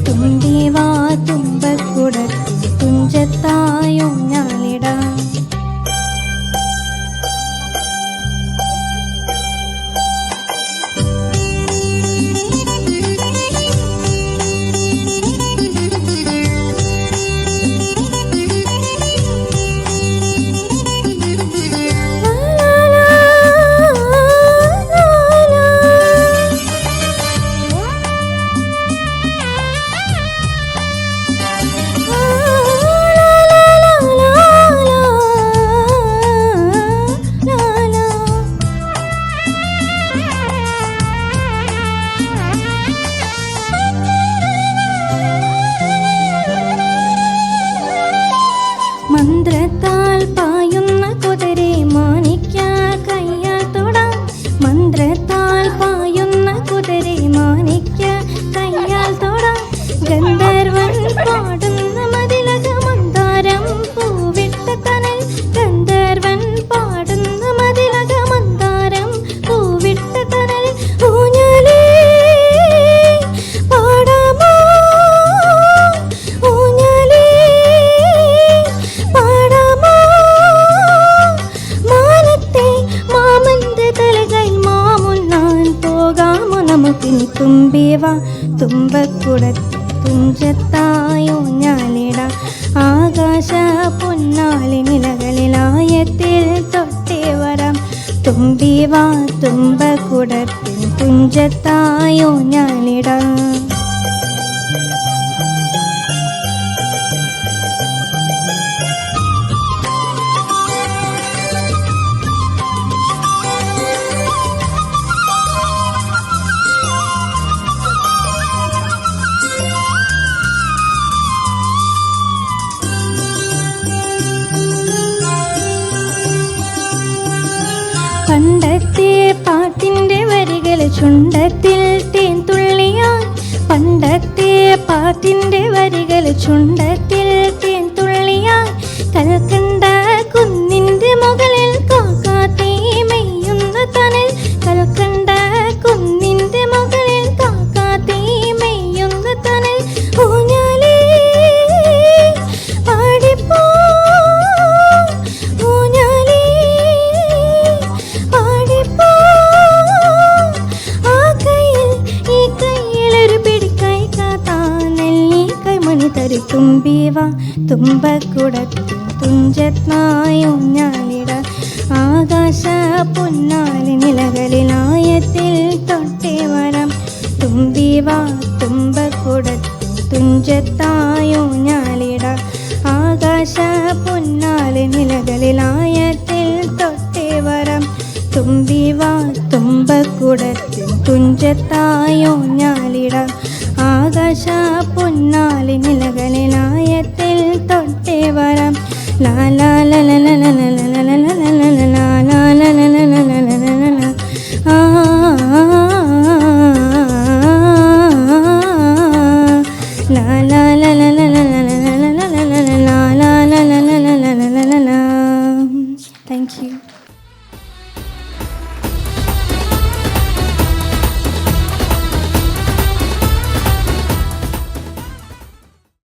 തുമ്പി വാ തുമ്പക്കുടത്തിൽ തുഞ്ചത്തായൂഞ്ഞാലിടാം. മന്ത്രത്താൽ പായുന്ന കുതിരെ മാണിക്യ കയ്യാൽ തൊടാം. മന്ത്രത്താൽ പായുന്ന കുതിരെ മാണിക്യ കയ്യാൽ തൊടാം. ഗന്ധർവൻ പാടുന്ന മതിലക മന്ദാരം പൂവിട്ട തണൽ. ഗന്ധർവൻ പാടുന്ന മതിലക മന്ദാരം പൂവിട്ട തണൽ. ഊഞ്ഞാലേ പാടാമോ ഊഞ്ഞാലേ പാടാമോ. മാനത്തെ മാമന്റെ തലകൈ മാമുണ്ണാൻ പോകാമോ നമുക്കിനി. തുമ്പി വാ തുമ്പക്കുടത്തിൽ തുഞ്ചത്തായൂഞ്ഞാലിടാം. ആകാശ പൊന്നാലി നിലകളിലായത്തിൽ തൊട്ടേ വരാം. തുമ്പി വാ തുമ്പക്കുടത്തിൽ തുഞ്ചത്തായൂഞ്ഞാലിടാം. പണ്ടത്തെ പാട്ടിൻ്റെ വരികൾ ചുണ്ടത്തിൽ തേൻ തുള്ളിയാൽ. പണ്ടത്തെ പാട്ടിൻ്റെ വരികൾ ചുണ്ടത്തിൽ തേൻ തുള്ളിയാൽ. കൽക്കണ്ട കുന്നിൻ്റെ മുകളിൽ കാക്കാത്തേ മെയ്യുന്ന തണൽ. കൽക്കണ്ട കുന്നിൻ്റെ മുകളിൽ കാക്കാത്തേ മെയ്യുന്ന തണൽ. ഊഞ്ഞാലേ പാടിപ്പോ ഊഞ്ഞാലേ പാടിപ്പോ. ആ കയ്യിൽ ഈ കയ്യിലൊരു പിടിക്കൈ കാത്താനെല്ലി കൈമണി തരി. തുമ്പി വാ തുമ്പക്കുടത്തിൽ തുഞ്ചത്തായൂഞ്ഞാലിടാം. ആകാശ പൊന്നാലി നിലകളിലായത്തിൽ തൊട്ടേ വരാം. തുമ്പി വാ തുമ്പക്കുടത്തിൽ തുഞ്ചത്തായൂഞ്ഞാലിടാം. ആകാശ പൊന്നാലി നിലകളിലായത്തിൽ തൊട്ടേ വരാം. തുമ്പി വാ തുമ്പക്കുടത്തിൽ തുഞ്ചത്തായൂഞ്ഞാലിടാം. ആകാശ പൊന്നാലി നിലകളിലായത്തിൽ തൊട്ടേ വരാം. ലാ ലാ ല ല ല ല